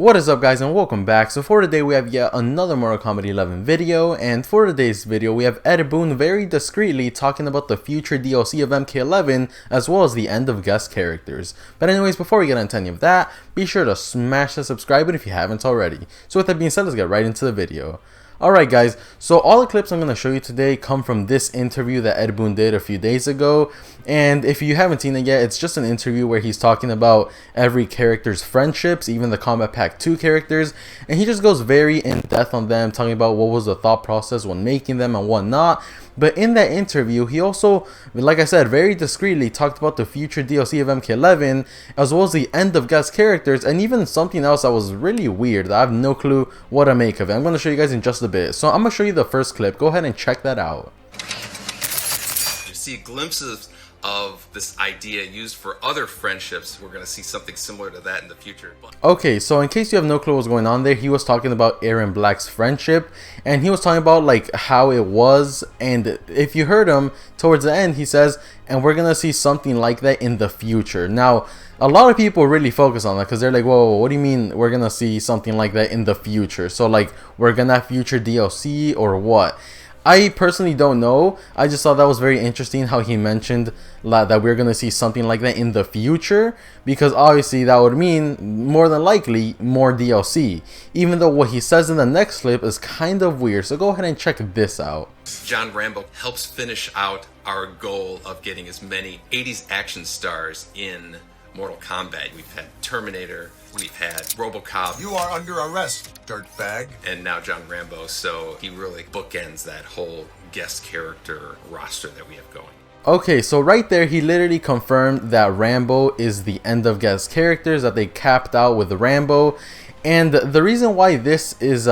What is up, guys, and welcome back. So for today we have yet another Mortal Kombat 11 video, and for today's video we have Boon very discreetly talking about the future DLC of MK11 as well as the end of guest characters. But anyways, before we get into any of that, be sure to smash the subscribe button if you haven't already. So with that being said, let's get right into the video. Alright guys, so all the clips I'm going to show you today come from this interview that Boon did a few days ago, and if you haven't seen it yet, it's just an interview where he's talking about every character's friendships, even the Kombat Pack 2 characters, and he just goes very in depth on them, talking about what was the thought process when making them and whatnot. But in that interview, he also, like I said, very discreetly talked about the future DLC of MK11, as well as the end of guest characters, and even something else that was really weird that I have no clue what to make of it. I'm going to show you guys in just a bit. So I'm going to show you the first clip. Go ahead and check that out. You see glimpses of this idea used for other friendships. We're going to see something similar to that in the future. Okay, so in case you have no clue what's going on there, he was talking about Aaron Black's friendship, and he was talking about like how it was, and if you heard him towards the end, he says, and we're gonna see something like that in the future. Now, a lot of people really focus on that because they're like, whoa, what do you mean we're gonna see something like that in the future? So like, we're gonna have future DLC or what? I personally don't know. I just thought that was very interesting how he mentioned that we're going to see something like that in the future, because obviously that would mean more than likely more DLC, even though what he says in the next clip is kind of weird. So go ahead and check this out. John Rambo helps finish out our goal of getting as many 80s action stars in Mortal Kombat. We've had Terminator, we've had RoboCop. You are under arrest, dirtbag. And now John Rambo, so he really bookends that whole guest character roster that we have going. Okay, so right there, he literally confirmed that Rambo is the end of guest characters, that they capped out with Rambo. And the reason why this is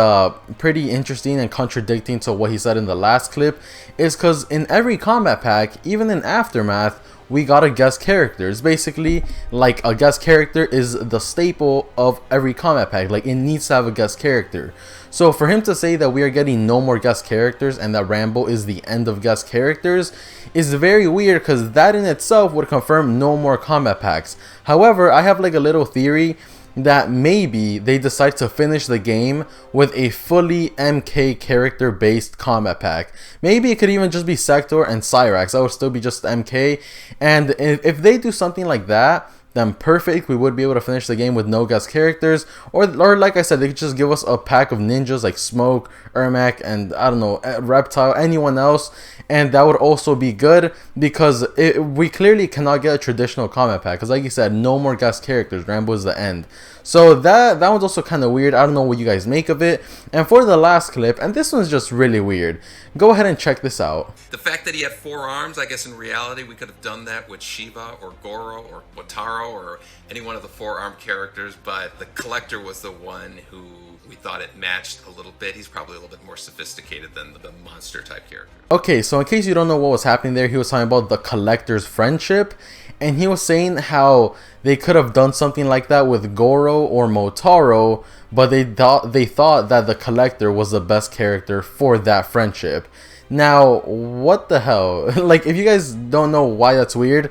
pretty interesting and contradicting to what he said in the last clip is because in every combat pack, even in Aftermath, we got a guest character. It's basically like a guest character is the staple of every combat pack. Like, it needs to have a guest character. So for him to say that we are getting no more guest characters and that Rambo is the end of guest characters is very weird, because that in itself would confirm no more combat packs. However, I have like a little theory that maybe they decide to finish the game with a fully MK character based combat pack. Maybe it could even just be Sector and Cyrax. That would still be just MK. And if they do something like that, then perfect. We would be able to finish the game with no guest characters, or like I said, they could just give us a pack of ninjas like Smoke, Ermac, and I don't know, Reptile, anyone else, and that would also be good, because we clearly cannot get a traditional combat pack, because like you said, no more guest characters. Rambo is the end. So that one's also kind of weird. I don't know what you guys make of it. And for the last clip, and this one's just really weird, go ahead and check this out. The fact that he had 4 arms, I guess in reality we could have done that with Shiva or Goro or Wataru or any one of the 4-armed characters, but the Collector was the one who we thought it matched a little bit. He's probably a little bit more sophisticated than the monster type character. Okay, so in case you don't know what was happening there, he was talking about the Collector's friendship, and he was saying how they could have done something like that with Goro or Motaro, but they thought that the Collector was the best character for that friendship. Now, what the hell? Like, if you guys don't know why that's weird,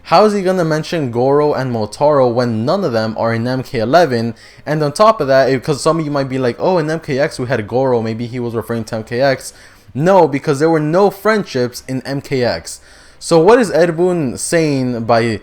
how is he gonna mention Goro and Motaro when none of them are in MK11? And on top of that, because some of you might be like, oh, in MKX we had Goro, maybe he was referring to MKX. No, because there were no friendships in MKX. So what is Boon saying by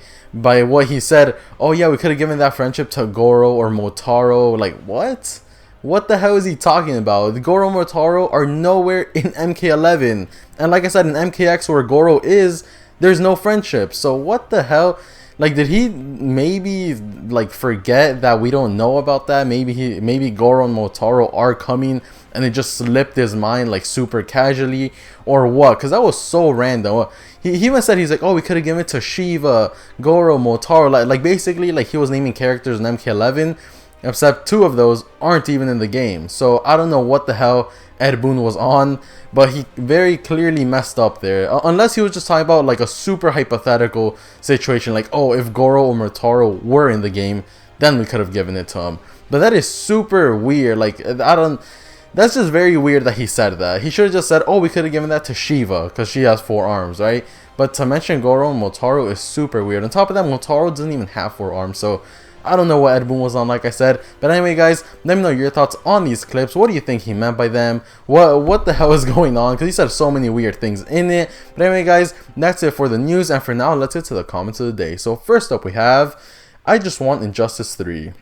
what he said? Oh yeah, we could have given that friendship to Goro or Motaro. Like, what? What the hell is he talking about? Goro and Motaro are nowhere in MK11. And like I said, in MKX where Goro is, there's no friendship. So what the hell? Like, did he maybe like forget that we don't know about that? Maybe Goro and Motaro are coming and it just slipped his mind like super casually, or what? Because that was so random. He even said, he's like, oh, we could have given it to Shiva, Goro, Motaro. Like basically like he was naming characters in MK11, except 2 of those aren't even in the game. So I don't know what the hell Boon was on, but he very clearly messed up there. Unless he was just talking about like a super hypothetical situation, like, oh, if Goro or Motaro were in the game, then we could have given it to him. But that is super weird. Like, that's just very weird that he said that. He should have just said, oh, we could have given that to Shiva because she has 4 arms, right? But to mention Goro and Motaro is super weird. On top of that, Motaro doesn't even have 4 arms, so I don't know what Ed Boon was on, like I said. But anyway, guys, let me know your thoughts on these clips. What do you think he meant by them? What the hell is going on? Because he said so many weird things in it. But anyway, guys, that's it for the news. And for now, let's get to the comments of the day. So first up, we have, I just want Injustice 3.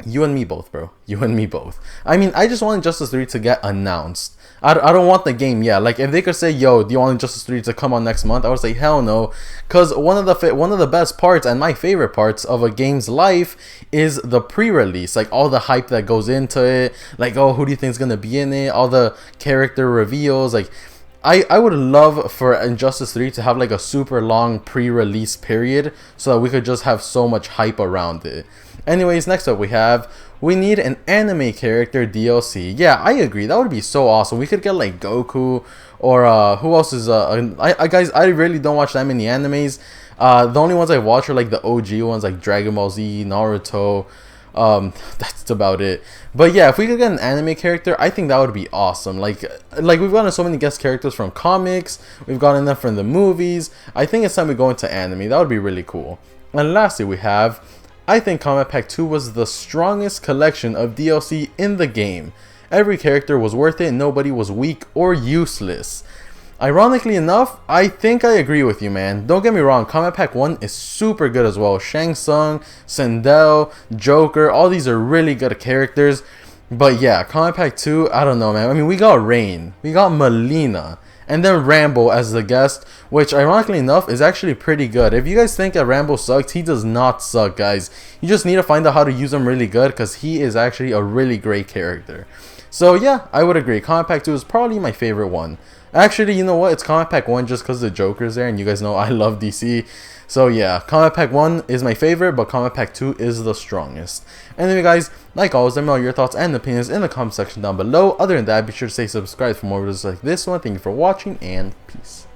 You and me both, bro. You and me both. I mean, I just want Injustice 3 to get announced. I don't want the game yet. Like, if they could say, yo, do you want Injustice 3 to come out next month? I would say, hell no. Because one of the best parts and my favorite parts of a game's life is the pre-release. Like, all the hype that goes into it. Like, oh, who do you think is going to be in it? All the character reveals. Like, I would love for Injustice 3 to have like a super long pre-release period so that we could just have so much hype around it. Anyways, next up we need an anime character DLC. Yeah, I agree. That would be so awesome. We could get like Goku or who else is guys, I really don't watch that many animes. The only ones I watch are like the OG ones like Dragon Ball Z, Naruto. That's about it. But yeah, if we could get an anime character, I think that would be awesome. Like we've gotten so many guest characters from comics, we've gotten them from the movies. I think it's time we go into anime. That would be really cool. And lastly, we have, I think Kombat Pack 2 was the strongest collection of DLC in the game. Every character was worth it, nobody was weak or useless. Ironically enough, I think I agree with you, man. Don't get me wrong, Kombat Pack 1 is super good as well. Shang Tsung, Sindel, Joker, all these are really good characters. But yeah, Kombat Pack 2, I don't know, man. I mean, we got Rain, we got Melina, and then Rambo as the guest, which ironically enough is actually pretty good. If you guys think that Rambo sucks, he does not suck, guys. You just need to find out how to use him really good because he is actually a really great character. So yeah, I would agree. Kombat Pack 2 is probably my favorite one. Actually, you know what? It's Kombat Pack 1 just because the Joker's there, and you guys know I love DC. So yeah, Kombat Pack 1 is my favorite, but Kombat Pack 2 is the strongest. Anyway, guys, like always, let me know your thoughts and opinions in the comment section down below. Other than that, be sure to stay subscribed for more videos like this one. Thank you for watching, and peace.